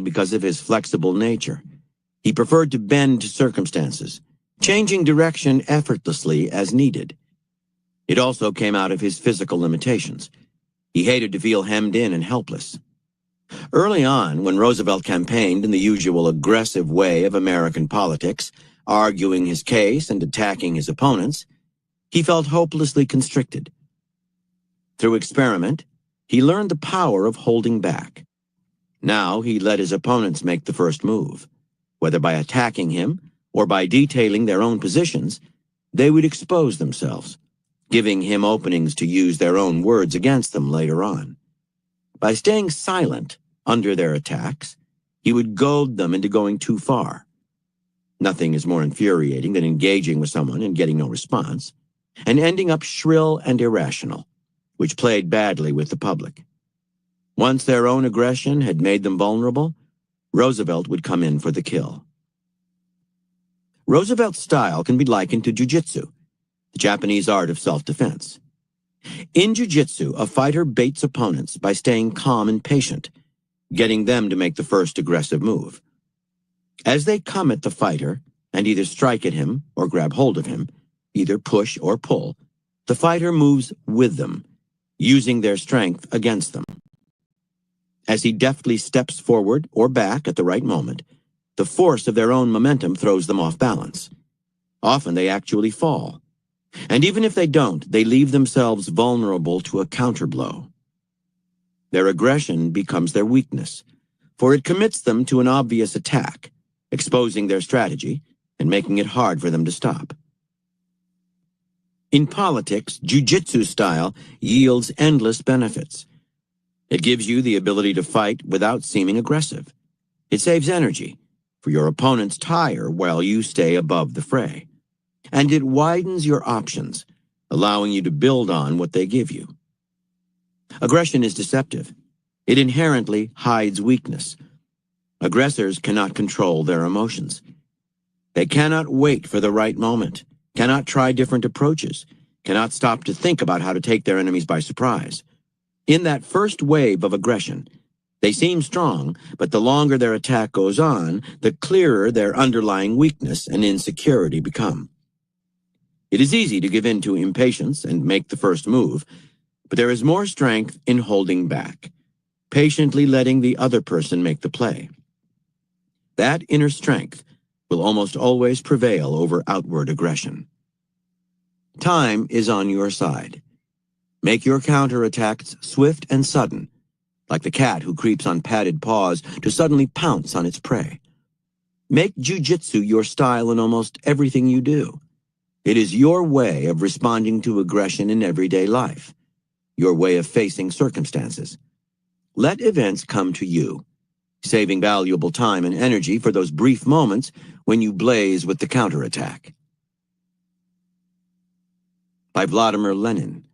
because of his flexible nature. He preferred to bend to circumstances, changing direction effortlessly as needed. It also came out of his physical limitations. He hated to feel hemmed in and helpless. Early on, when Roosevelt campaigned in the usual aggressive way of American politics, arguing his case and attacking his opponents, he felt hopelessly constricted. Through experiment, he learned the power of holding back. Now he let his opponents make the first move. Whether by attacking him or by detailing their own positions, they would expose themselves, giving him openings to use their own words against them later on. By staying silent under their attacks, he would goad them into going too far. Nothing is more infuriating than engaging with someone and getting no response, and ending up shrill and irrational, which played badly with the public. Once their own aggression had made them vulnerable, Roosevelt would come in for the kill. Roosevelt's style can be likened to jiu-jitsu, the Japanese art of self-defense. In jiu-jitsu, a fighter baits opponents by staying calm and patient, getting them to make the first aggressive move. As they come at the fighter and either strike at him or grab hold of him, either push or pull, the fighter moves with them, using their strength against them. As he deftly steps forward or back at the right moment, the force of their own momentum throws them off balance. Often they actually fall. And even if they don't, they leave themselves vulnerable to a counterblow. Their aggression becomes their weakness, for it commits them to an obvious attack, exposing their strategy and making it hard for them to stop. In politics, jiu-jitsu style yields endless benefits. It gives you the ability to fight without seeming aggressive. It saves energy, for your opponents tire while you stay above the fray. And it widens your options, allowing you to build on what they give you. Aggression is deceptive. It inherently hides weakness. Aggressors cannot control their emotions. They cannot wait for the right moment, cannot try different approaches, cannot stop to think about how to take their enemies by surprise. In that first wave of aggression, they seem strong, but the longer their attack goes on, the clearer their underlying weakness and insecurity become. It is easy to give in to impatience and make the first move, but there is more strength in holding back, patiently letting the other person make the play. That inner strength will almost always prevail over outward aggression. Time is on your side. Make your counterattacks swift and sudden, like the cat who creeps on padded paws to suddenly pounce on its prey. Make jiu-jitsu your style in almost everything you do. It is your way of responding to aggression in everyday life, your way of facing circumstances. Let events come to you, saving valuable time and energy for those brief moments when you blaze with the counterattack. By Vladimir Lenin.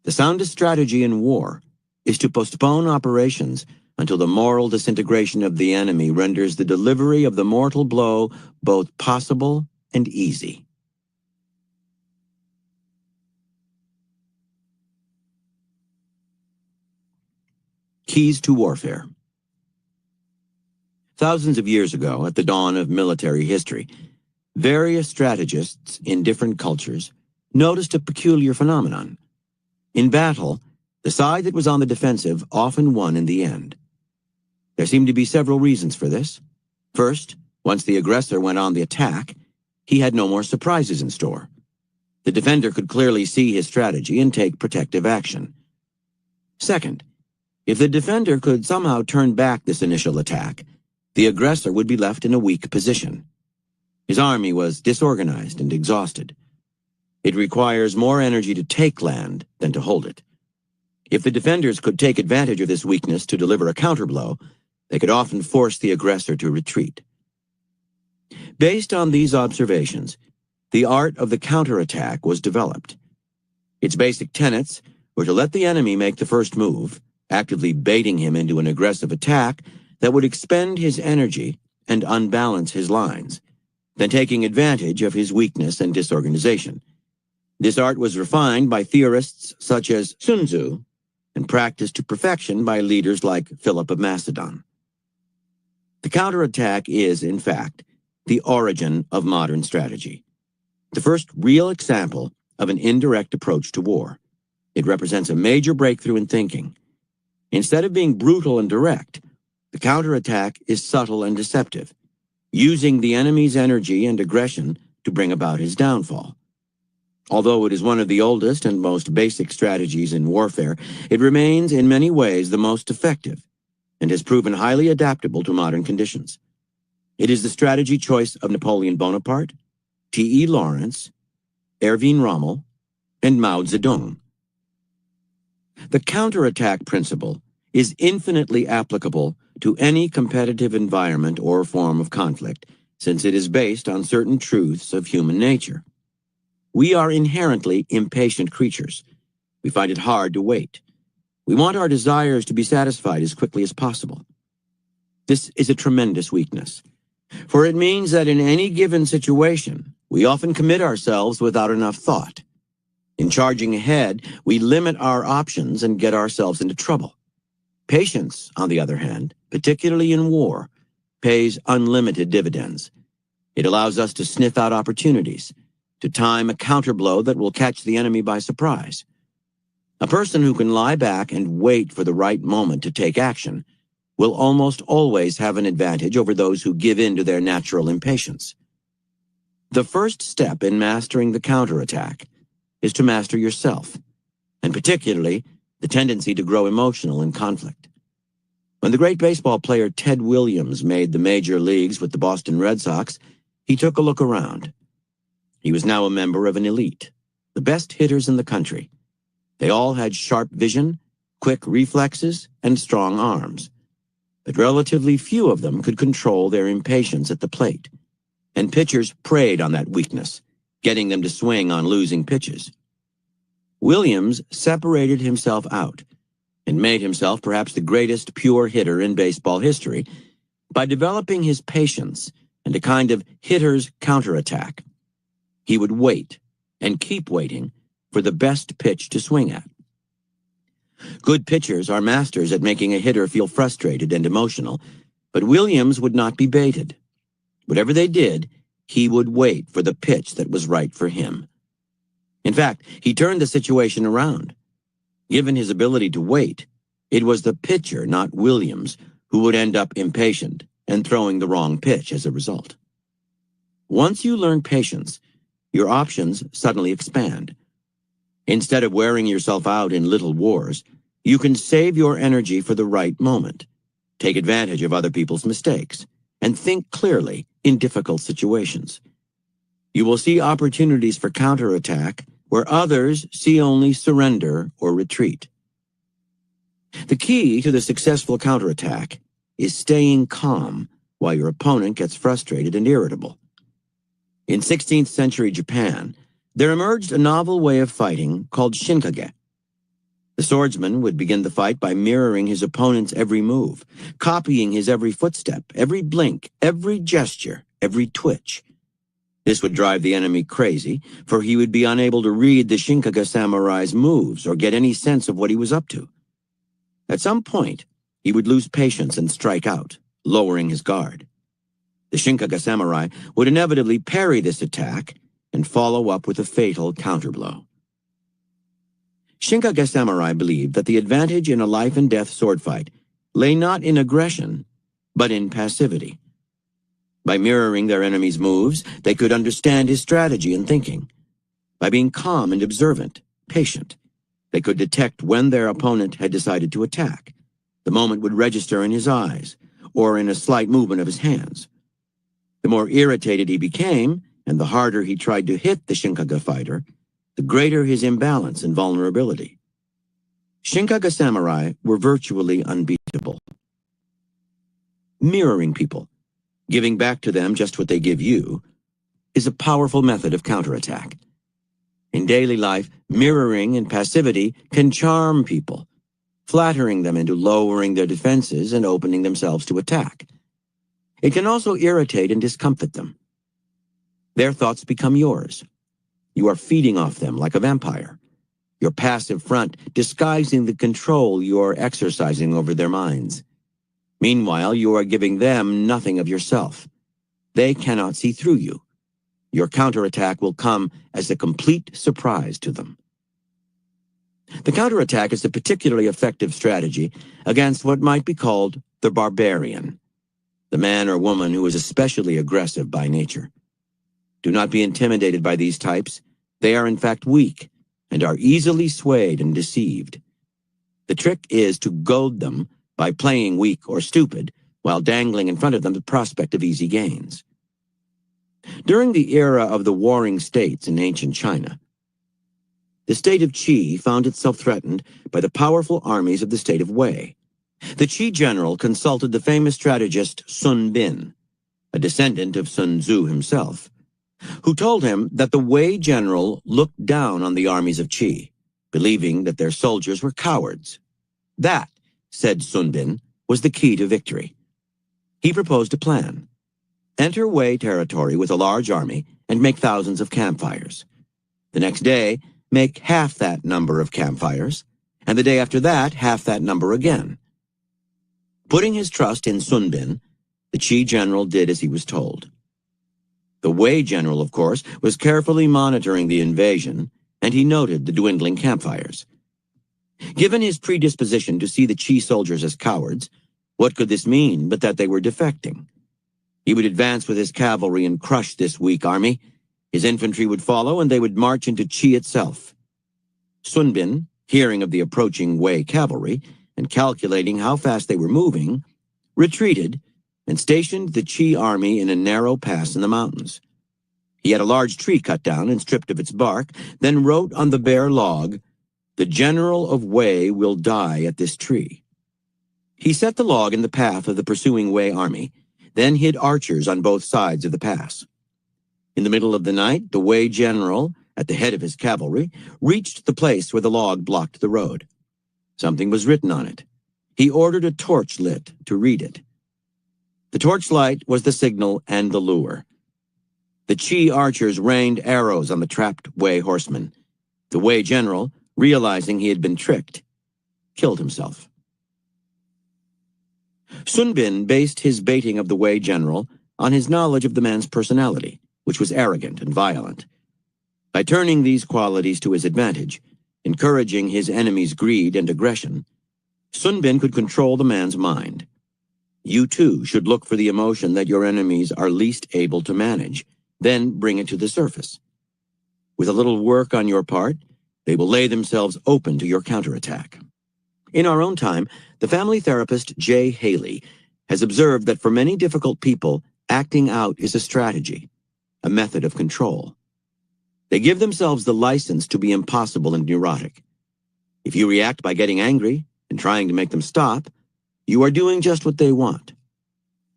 The soundest strategy in war is to postpone operations until the moral disintegration of the enemy renders the delivery of the mortal blow both possible and easy. Keys to warfare. Thousands of years ago, at the dawn of military history, various strategists in different cultures noticed a peculiar phenomenon. In battle, the side that was on the defensive often won in the end. There seemed to be several reasons for this. First, once the aggressor went on the attack, he had no more surprises in store. The defender could clearly see his strategy and take protective action. Second, if the defender could somehow turn back this initial attack, the aggressor would be left in a weak position. His army was disorganized and exhausted. It requires more energy to take land than to hold it. If the defenders could take advantage of this weakness to deliver a counterblow, they could often force the aggressor to retreat. Based on these observations, the art of the counterattack was developed. Its basic tenets were to let the enemy make the first move, actively baiting him into an aggressive attack that would expend his energy and unbalance his lines, then taking advantage of his weakness and disorganization. This art was refined by theorists such as Sun Tzu and practiced to perfection by leaders like Philip of Macedon. The counterattack is, in fact, the origin of modern strategy. The first real example of an indirect approach to war. It represents a major breakthrough in thinking. Instead of being brutal and direct, the counterattack is subtle and deceptive, using the enemy's energy and aggression to bring about his downfall. Although it is one of the oldest and most basic strategies in warfare, it remains in many ways the most effective and has proven highly adaptable to modern conditions. It is the strategy choice of Napoleon Bonaparte, T.E. Lawrence, Erwin Rommel, and Mao Zedong. The counterattack principle is infinitely applicable to any competitive environment or form of conflict, since it is based on certain truths of human nature. We are inherently impatient creatures. We find it hard to wait. We want our desires to be satisfied as quickly as possible. This is a tremendous weakness, for it means that in any given situation, we often commit ourselves without enough thought. In charging ahead, we limit our options and get ourselves into trouble. Patience, on the other hand, particularly in war, pays unlimited dividends. It allows us to sniff out opportunities, to time a counterblow that will catch the enemy by surprise. A person who can lie back and wait for the right moment to take action will almost always have an advantage over those who give in to their natural impatience. The first step in mastering the counterattack is to master yourself, and particularly the tendency to grow emotional in conflict. When the great baseball player Ted Williams made the major leagues with the Boston Red Sox, he took a look around. He was now a member of an elite, the best hitters in the country. They all had sharp vision, quick reflexes, and strong arms. But relatively few of them could control their impatience at the plate, and pitchers preyed on that weakness, getting them to swing on losing pitches. Williams separated himself out and made himself perhaps the greatest pure hitter in baseball history by developing his patience and a kind of hitter's counterattack. He would wait and keep waiting for the best pitch to swing at. Good pitchers are masters at making a hitter feel frustrated and emotional, but Williams would not be baited. Whatever they did, he would wait for the pitch that was right for him. In fact, he turned the situation around. Given his ability to wait, it was the pitcher, not Williams, who would end up impatient and throwing the wrong pitch as a result. Once you learn patience, your options suddenly expand. Instead of wearing yourself out in little wars, you can save your energy for the right moment, take advantage of other people's mistakes, and think clearly in difficult situations. You will see opportunities for counterattack where others see only surrender or retreat. The key to the successful counterattack is staying calm while your opponent gets frustrated and irritable. In 16th century Japan, there emerged a novel way of fighting called shinkage. The swordsman would begin the fight by mirroring his opponent's every move, copying his every footstep, every blink, every gesture, every twitch. This would drive the enemy crazy, for he would be unable to read the shinkage samurai's moves or get any sense of what he was up to. At some point, he would lose patience and strike out, lowering his guard. The shinkage samurai would inevitably parry this attack and follow up with a fatal counterblow. Shinkage samurai believed that the advantage in a life-and-death sword fight lay not in aggression, but in passivity. By mirroring their enemy's moves, they could understand his strategy and thinking. By being calm and observant, patient, they could detect when their opponent had decided to attack. The moment would register in his eyes, or in a slight movement of his hands. The more irritated he became, and the harder he tried to hit the shinkage fighter, the greater his imbalance and vulnerability. Shinkage samurai were virtually unbeatable. Mirroring people, giving back to them just what they give you, is a powerful method of counterattack. In daily life, mirroring and passivity can charm people, flattering them into lowering their defenses and opening themselves to attack. It can also irritate and discomfit them. Their thoughts become yours. You are feeding off them like a vampire, your passive front disguising the control you are exercising over their minds. Meanwhile, you are giving them nothing of yourself. They cannot see through you. Your counterattack will come as a complete surprise to them. The counterattack is a particularly effective strategy against what might be called the barbarian, the man or woman who is especially aggressive by nature. Do not be intimidated by these types. They are in fact weak and are easily swayed and deceived. The trick is to goad them by playing weak or stupid while dangling in front of them the prospect of easy gains. During the era of the warring states in ancient China, the state of Qi found itself threatened by the powerful armies of the state of Wei. The Qi general consulted the famous strategist Sun Bin, a descendant of Sun Tzu himself, who told him that the Wei general looked down on the armies of Qi, believing that their soldiers were cowards. That, said Sun Bin, was the key to victory. He proposed a plan. Enter Wei territory with a large army and make thousands of campfires. The next day, make half that number of campfires, and the day after that, half that number again. Putting his trust in Sun Bin, the Qi general did as he was told. The Wei general, of course, was carefully monitoring the invasion, and he noted the dwindling campfires. Given his predisposition to see the Qi soldiers as cowards, what could this mean but that they were defecting? He would advance with his cavalry and crush this weak army. His infantry would follow, and they would march into Qi itself. Sun Bin, hearing of the approaching Wei cavalry and calculating how fast they were moving, retreated and stationed the Qi army in a narrow pass in the mountains. He had a large tree cut down and stripped of its bark, then wrote on the bare log, "The general of Wei will die at this tree." He set the log in the path of the pursuing Wei army, then hid archers on both sides of the pass. In the middle of the night, the Wei general, at the head of his cavalry, reached the place where the log blocked the road. Something was written on it. He ordered a torch lit to read it. The torchlight was the signal and the lure. The Qi archers rained arrows on the trapped Wei horsemen. The Wei general, realizing he had been tricked, killed himself. Sun Bin based his baiting of the Wei general on his knowledge of the man's personality, which was arrogant and violent. By turning these qualities to his advantage, encouraging his enemy's greed and aggression, Sun Bin could control the man's mind. You too should look for the emotion that your enemies are least able to manage, then bring it to the surface. With a little work on your part, they will lay themselves open to your counterattack. In our own time, the family therapist J. Haley has observed that for many difficult people, acting out is a strategy, a method of control. They give themselves the license to be impossible and neurotic. If you react by getting angry and trying to make them stop, you are doing just what they want.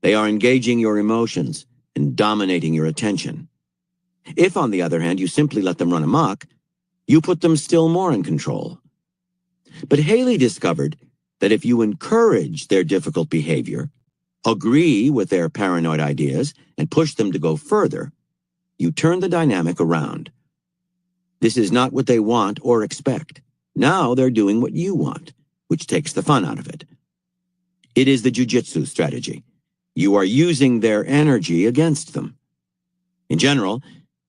They are engaging your emotions and dominating your attention. If, on the other hand, you simply let them run amok, you put them still more in control. But Haley discovered that if you encourage their difficult behavior, agree with their paranoid ideas, and push them to go further, you turn the dynamic around. This is not what they want or expect. Now they're doing what you want, which takes the fun out of it. It is the jujitsu strategy. You are using their energy against them. In general,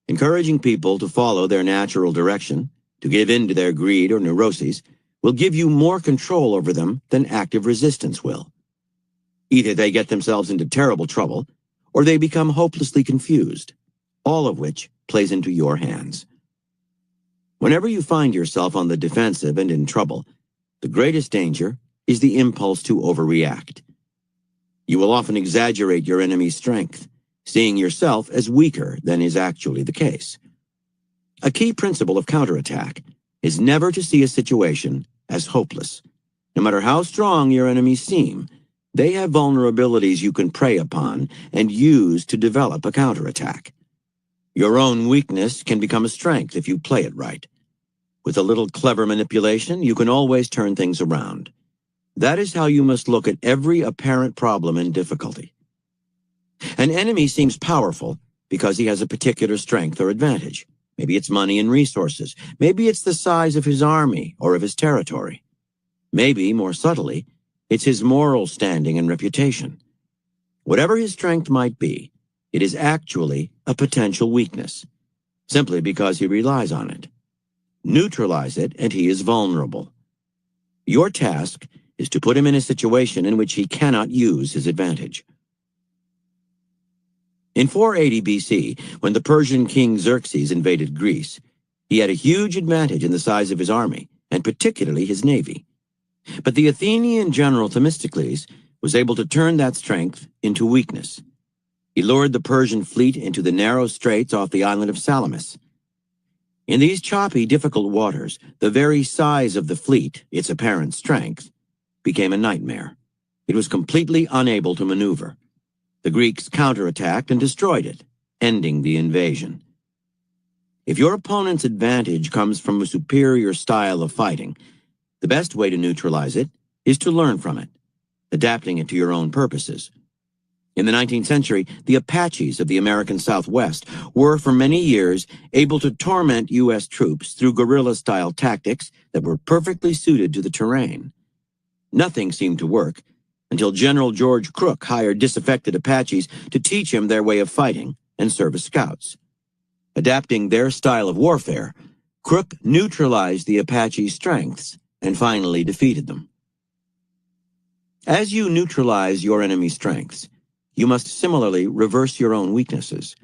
encouraging people to follow their natural direction, to give in to their greed or neuroses, will give you more control over them than active resistance will. Either they get themselves into terrible trouble, or they become hopelessly confused, all of which plays into your hands. Whenever you find yourself on the defensive and in trouble, the greatest danger is the impulse to overreact. You will often exaggerate your enemy's strength, seeing yourself as weaker than is actually the case. A key principle of counterattack is never to see a situation as hopeless. No matter how strong your enemies seem, they have vulnerabilities you can prey upon and use to develop a counterattack. Your own weakness can become a strength if you play it right. With a little clever manipulation, you can always turn things around. That is how you must look at every apparent problem and difficulty. An enemy seems powerful because he has a particular strength or advantage. Maybe it's money and resources. Maybe it's the size of his army or of his territory. Maybe, more subtly, It's his moral standing and reputation. Whatever his strength might be, it is actually a potential weakness, simply because he relies on it. Neutralize it, and he is vulnerable. Your task is to put him in a situation in which he cannot use his advantage. In 480 BC, when the Persian king Xerxes invaded Greece, he had a huge advantage in the size of his army, and particularly his navy. But the Athenian general Themistocles was able to turn that strength into weakness. He lured the Persian fleet into the narrow straits off the island of Salamis. In these choppy, difficult waters, the very size of the fleet, its apparent strength, became a nightmare. It was completely unable to maneuver. The Greeks counterattacked and destroyed it, ending the invasion. If your opponent's advantage comes from a superior style of fighting, the best way to neutralize it is to learn from it, adapting it to your own purposes. In the 19th century, the Apaches of the American Southwest were for many years able to torment U.S. troops through guerrilla-style tactics that were perfectly suited to the terrain. Nothing seemed to work until General George Crook hired disaffected Apaches to teach him their way of fighting and serve as scouts. Adapting their style of warfare, Crook neutralized the Apaches' strengths and finally defeated them. As you neutralize your enemy's strengths, you must similarly reverse your own weaknesses.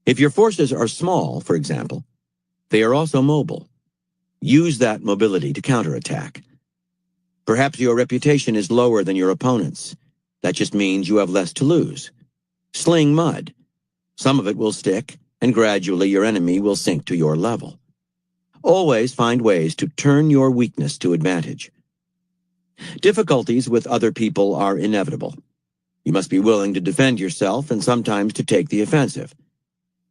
If your forces are small, for example, they are also mobile. Use that mobility to counterattack. Perhaps your reputation is lower than your opponent's. That just means you have less to lose. Sling mud. Some of it will stick, and gradually your enemy will sink to your level. Always find ways to turn your weakness to advantage. Difficulties with other people are inevitable. You must be willing to defend yourself and sometimes to take the offensive.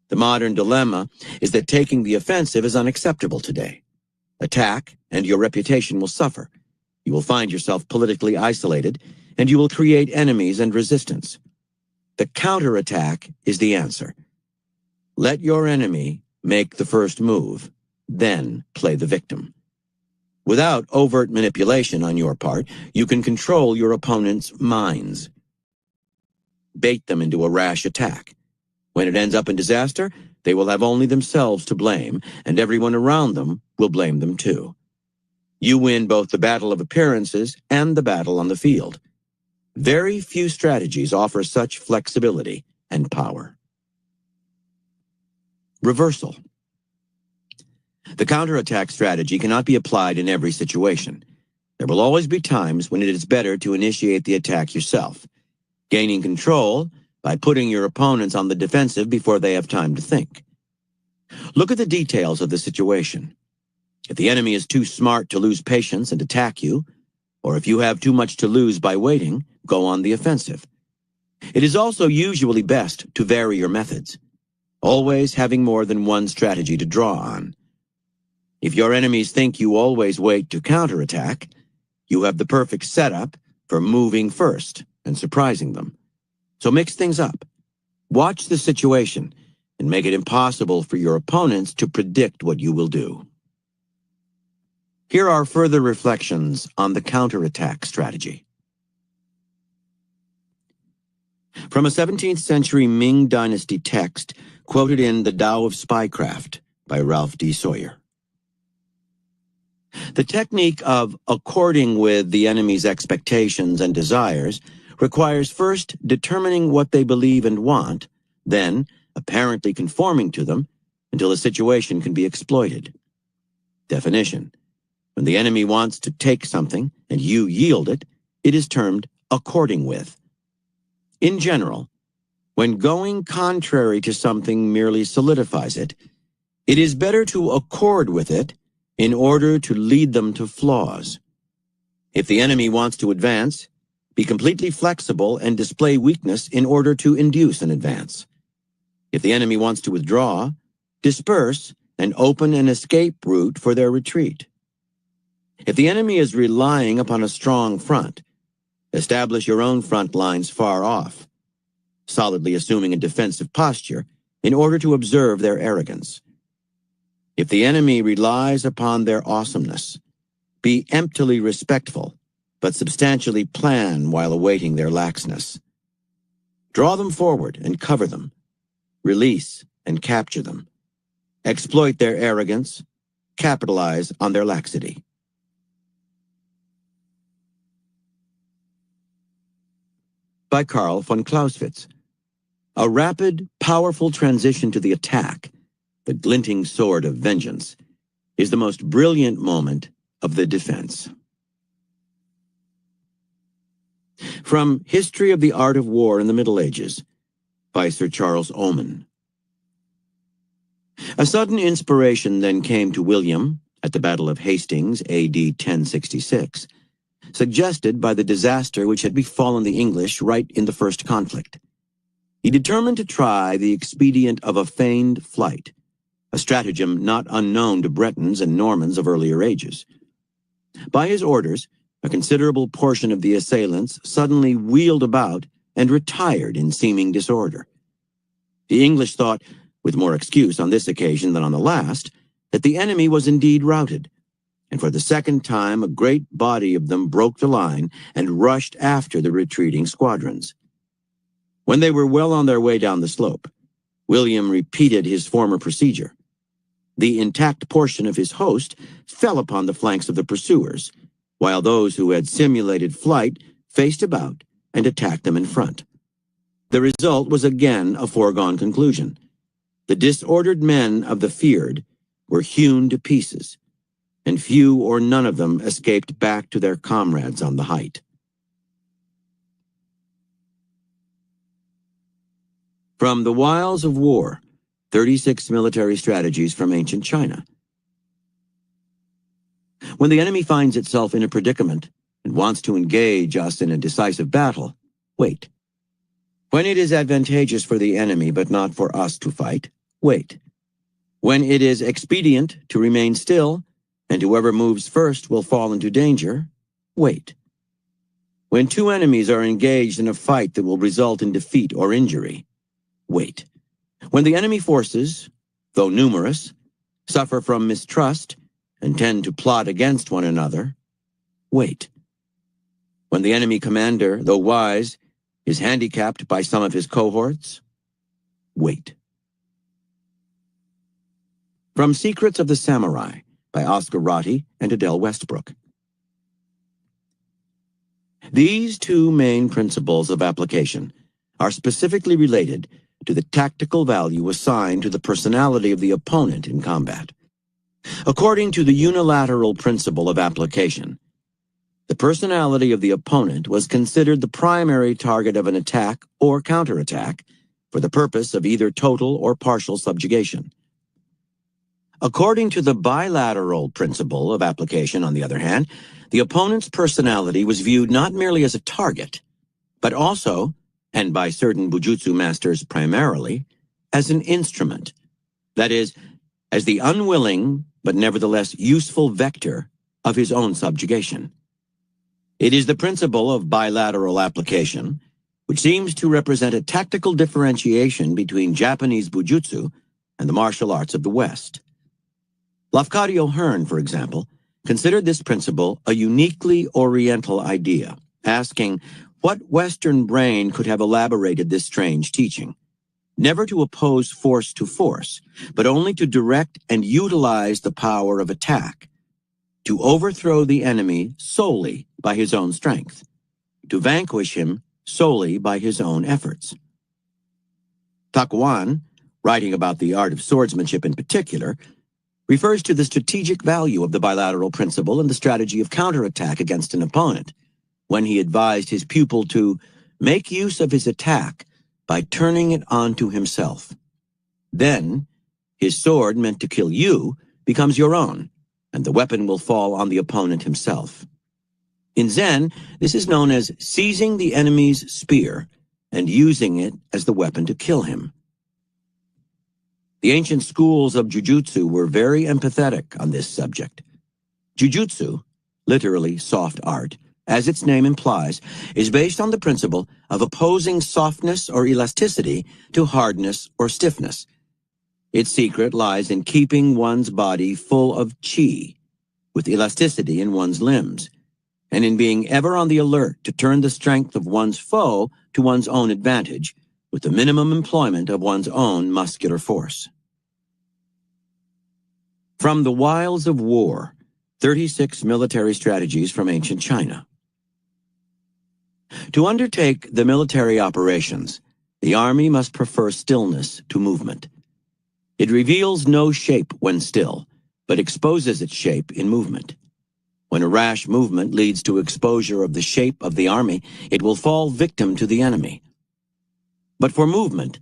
The modern dilemma is that taking the offensive is unacceptable today. Attack, and your reputation will suffer. You will find yourself politically isolated, and you will create enemies and resistance. The counterattack is the answer. Let your enemy make the first move, then play the victim. Without overt manipulation on your part, you can control your opponent's minds. Bait them into a rash attack. When it ends up in disaster, they will have only themselves to blame, and everyone around them will blame them too. You win both the battle of appearances and the battle on the field. Very few strategies offer such flexibility and power. Reversal. The counterattack strategy cannot be applied in every situation. There will always be times when it is better to initiate the attack yourself, gaining control by putting your opponents on the defensive before they have time to think. Look at the details of the situation. If the enemy is too smart to lose patience and attack you, or if you have too much to lose by waiting, go on the offensive. It is also usually best to vary your methods, always having more than one strategy to draw on. If your enemies think you always wait to counterattack, you have the perfect setup for moving first and surprising them. So mix things up. Watch the situation and make it impossible for your opponents to predict what you will do. Here are further reflections on the counterattack strategy. From a 17th century Ming Dynasty text quoted in The Tao of Spycraft by Ralph D. Sawyer. The technique of according with the enemy's expectations and desires requires first determining what they believe and want, then apparently conforming to them until the situation can be exploited. Definition. When the enemy wants to take something and you yield it, it is termed according with. In general, when going contrary to something merely solidifies it, it is better to accord with it in order to lead them to flaws. If the enemy wants to advance, be completely flexible and display weakness in order to induce an advance. If the enemy wants to withdraw, disperse and open an escape route for their retreat. If the enemy is relying upon a strong front, establish your own front lines far off, solidly assuming a defensive posture in order to observe their arrogance. If the enemy relies upon their awesomeness, be emptily respectful, but substantially plan while awaiting their laxness. Draw them forward and cover them. Release and capture them. Exploit their arrogance. Capitalize on their laxity. By Karl von Clausewitz. A rapid, powerful transition to the attack, the glinting sword of vengeance, is the most brilliant moment of the defense. From History of the Art of War in the Middle Ages, by Sir Charles Oman. A sudden inspiration then came to William at the Battle of Hastings, A.D. 1066, suggested by the disaster which had befallen the English right in the first conflict. He determined to try the expedient of a feigned flight, a stratagem not unknown to Bretons and Normans of earlier ages. By his orders, a considerable portion of the assailants suddenly wheeled about and retired in seeming disorder. The English thought, with more excuse on this occasion than on the last, that the enemy was indeed routed, and for the second time a great body of them broke the line and rushed after the retreating squadrons. When they were well on their way down the slope, William repeated his former procedure. The intact portion of his host fell upon the flanks of the pursuers, while those who had simulated flight faced about and attacked them in front. The result was again a foregone conclusion. The disordered men of the feared were hewn to pieces, and few or none of them escaped back to their comrades on the height. From The Wiles of War, 36 Military Strategies from Ancient China. When the enemy finds itself in a predicament and wants to engage us in a decisive battle, wait. When it is advantageous for the enemy but not for us to fight, wait. When it is expedient to remain still, and whoever moves first will fall into danger, wait. When two enemies are engaged in a fight that will result in defeat or injury, wait. When the enemy forces, though numerous, suffer from mistrust and tend to plot against one another, wait. When the enemy commander, though wise, is handicapped by some of his cohorts, wait. From Secrets of the Samurai, by Oscar Ratti and Adele Westbrook. These two main principles of application are specifically related to the tactical value assigned to the personality of the opponent in combat. According to the unilateral principle of application, the personality of the opponent was considered the primary target of an attack or counterattack for the purpose of either total or partial subjugation. According to the bilateral principle of application, on the other hand, the opponent's personality was viewed not merely as a target, but also, and by certain bujutsu masters primarily, as an instrument, that is, as the unwilling but nevertheless useful vector of his own subjugation. It is the principle of bilateral application, which seems to represent a tactical differentiation between Japanese bujutsu and the martial arts of the West. Lafcadio Hearn, for example, considered this principle a uniquely Oriental idea, asking what Western brain could have elaborated this strange teaching, never to oppose force to force, but only to direct and utilize the power of attack, to overthrow the enemy solely by his own strength, to vanquish him solely by his own efforts. Takuan, writing about the art of swordsmanship in particular, refers to the strategic value of the bilateral principle and the strategy of counterattack against an opponent, when he advised his pupil to make use of his attack by turning it onto himself. Then, his sword meant to kill you becomes your own, and the weapon will fall on the opponent himself. In Zen, this is known as seizing the enemy's spear and using it as the weapon to kill him. The ancient schools of jujutsu were very empathetic on this subject. Jujutsu, literally soft art, as its name implies, is based on the principle of opposing softness or elasticity to hardness or stiffness. Its secret lies in keeping one's body full of chi, with elasticity in one's limbs, and in being ever on the alert to turn the strength of one's foe to one's own advantage, with the minimum employment of one's own muscular force. From the Wiles of War, 36 military strategies from ancient China. To undertake the military operations, the army must prefer stillness to movement. It reveals no shape when still, but exposes its shape in movement. When a rash movement leads to exposure of the shape of the army, it will fall victim to the enemy. But for movement,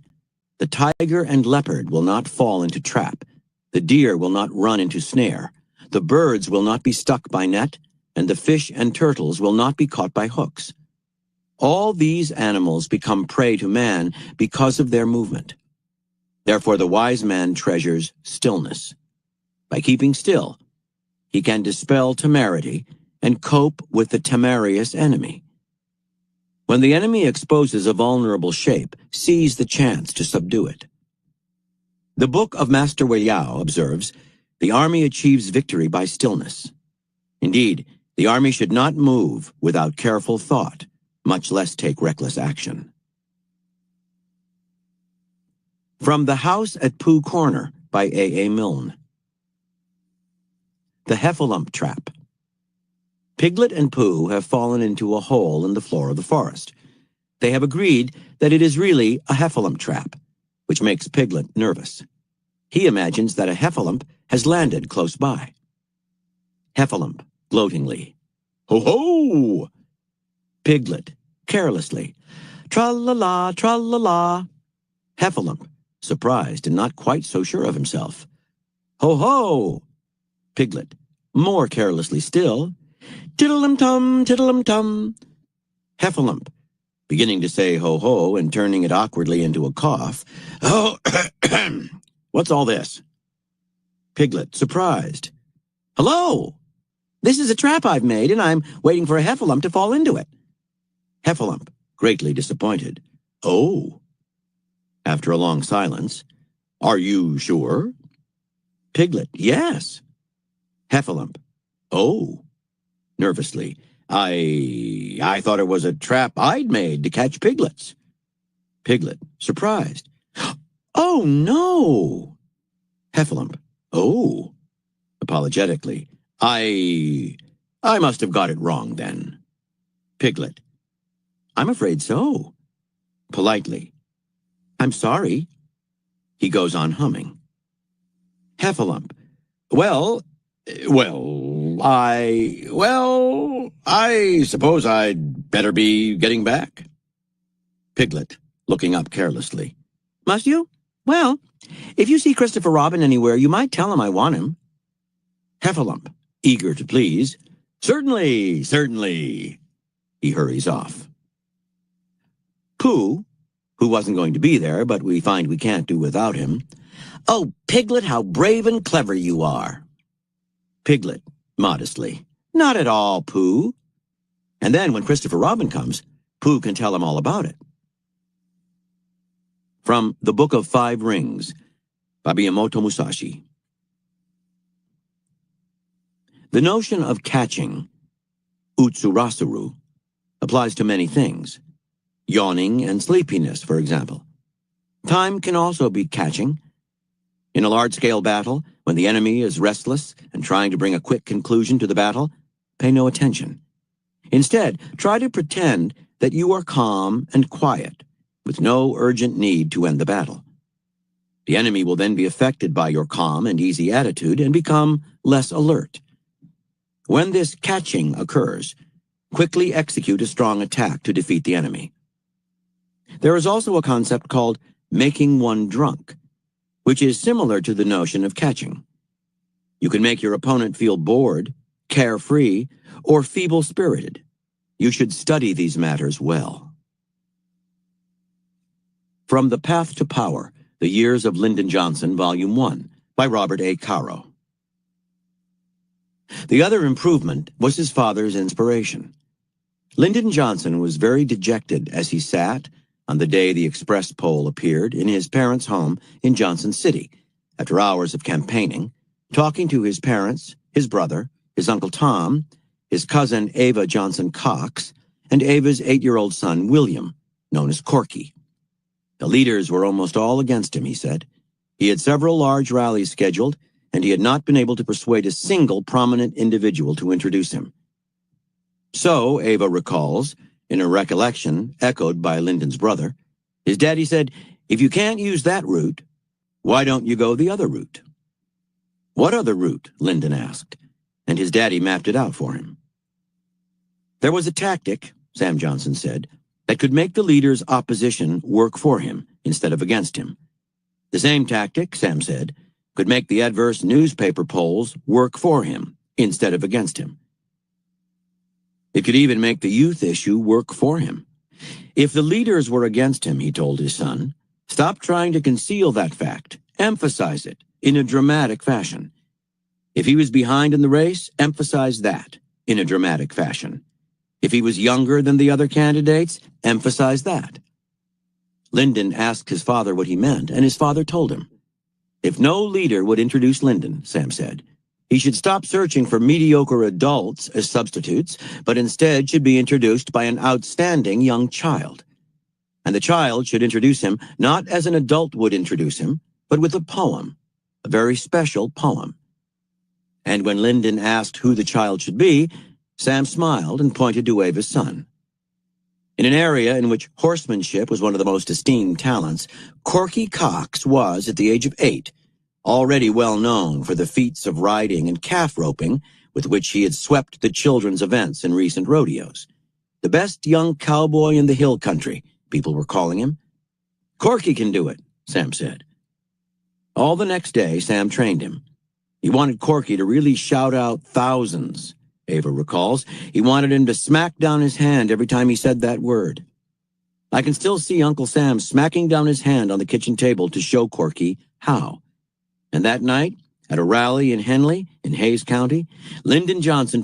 the tiger and leopard will not fall into trap, the deer will not run into snare, the birds will not be stuck by net, and the fish and turtles will not be caught by hooks. All these animals become prey to man because of their movement. Therefore the wise man treasures stillness. By keeping still, he can dispel temerity and cope with the temerarious enemy. When the enemy exposes a vulnerable shape, seize the chance to subdue it. The Book of Master Wei Yao observes, the army achieves victory by stillness. Indeed, the army should not move without careful thought, much less take reckless action. From The House at Pooh Corner by A. Milne. The Heffalump Trap. Piglet and Pooh have fallen into a hole in the floor of the forest. They have agreed that it is really a heffalump trap, which makes Piglet nervous. He imagines that a heffalump has landed close by. Heffalump, gloatingly. Ho ho! Piglet, carelessly. Tra-la-la, tra-la-la. Heffalump, surprised and not quite so sure of himself. Ho ho! Piglet, more carelessly still. Tiddle-um-tum, tiddle-um-tum. Heffalump, beginning to say ho-ho and turning it awkwardly into a cough. Oh, what's all this? Piglet, surprised. Hello! This is a trap I've made, and I'm waiting for a heffalump to fall into it. Heffalump, greatly disappointed. Oh. After a long silence, are you sure? Piglet, yes. Heffalump, oh. Nervously, I thought it was a trap I'd made to catch piglets. Piglet, surprised. Oh, no! Heffalump, oh. Apologetically, I must have got it wrong then. Piglet, I'm afraid so. Politely, I'm sorry. He goes on humming. Heffalump, I suppose I'd better be getting back. Piglet, looking up carelessly. Must you? Well, if you see Christopher Robin anywhere, you might tell him I want him. Heffalump, eager to please. Certainly, certainly. He hurries off. Pooh, who wasn't going to be there, but we find we can't do without him. Oh, Piglet, how brave and clever you are. Piglet, modestly. Not at all, Pooh. And then when Christopher Robin comes, Pooh can tell him all about it. From The Book of Five Rings by Miyamoto Musashi. The notion of catching, utsurasuru, applies to many things. Yawning and sleepiness, for example. Time can also be catching. In a large-scale battle, when the enemy is restless and trying to bring a quick conclusion to the battle, pay no attention. Instead, try to pretend that you are calm and quiet, with no urgent need to end the battle. The enemy will then be affected by your calm and easy attitude and become less alert. When this catching occurs, quickly execute a strong attack to defeat the enemy. There is also a concept called making one drunk, which is similar to the notion of catching. You can make your opponent feel bored, carefree, or feeble-spirited. You should study these matters well. From The Path to Power, The Years of Lyndon Johnson, Volume 1, by Robert A. Caro. The other improvement was his father's inspiration. Lyndon Johnson was very dejected as he sat, on the day the express poll appeared, in his parents' home in Johnson City, after hours of campaigning, talking to his parents, his brother, his Uncle Tom, his cousin Ava Johnson Cox, and Ava's 8-year-old son William, known as Corky. The leaders were almost all against him, he said. He had several large rallies scheduled, and he had not been able to persuade a single prominent individual to introduce him. So, Ava recalls, in a recollection echoed by Lyndon's brother, his daddy said, "If you can't use that route, why don't you go the other route?" "What other route?" Lyndon asked, and his daddy mapped it out for him. There was a tactic, Sam Johnson said, that could make the leader's opposition work for him instead of against him. The same tactic, Sam said, could make the adverse newspaper polls work for him instead of against him. It could even make the youth issue work for him. If the leaders were against him, he told his son, stop trying to conceal that fact. Emphasize it in a dramatic fashion. If he was behind in the race, emphasize that in a dramatic fashion. If he was younger than the other candidates, emphasize that. Lyndon asked his father what he meant, and his father told him. If no leader would introduce Lyndon, Sam said, he should stop searching for mediocre adults as substitutes, but instead should be introduced by an outstanding young child. And the child should introduce him not as an adult would introduce him, but with a poem, a very special poem. And when Lyndon asked who the child should be, Sam smiled and pointed to Ava's son. In an area in which horsemanship was one of the most esteemed talents, Corky Cox was, at the age of 8, already well known for the feats of riding and calf roping with which he had swept the children's events in recent rodeos. The best young cowboy in the hill country, people were calling him. "Corky can do it," Sam said. All the next day, Sam trained him. He wanted Corky to really shout out thousands, Ava recalls. He wanted him to smack down his hand every time he said that word. I can still see Uncle Sam smacking down his hand on the kitchen table to show Corky how. And that night, at a rally in Henley, in Hayes County, Lyndon Johnson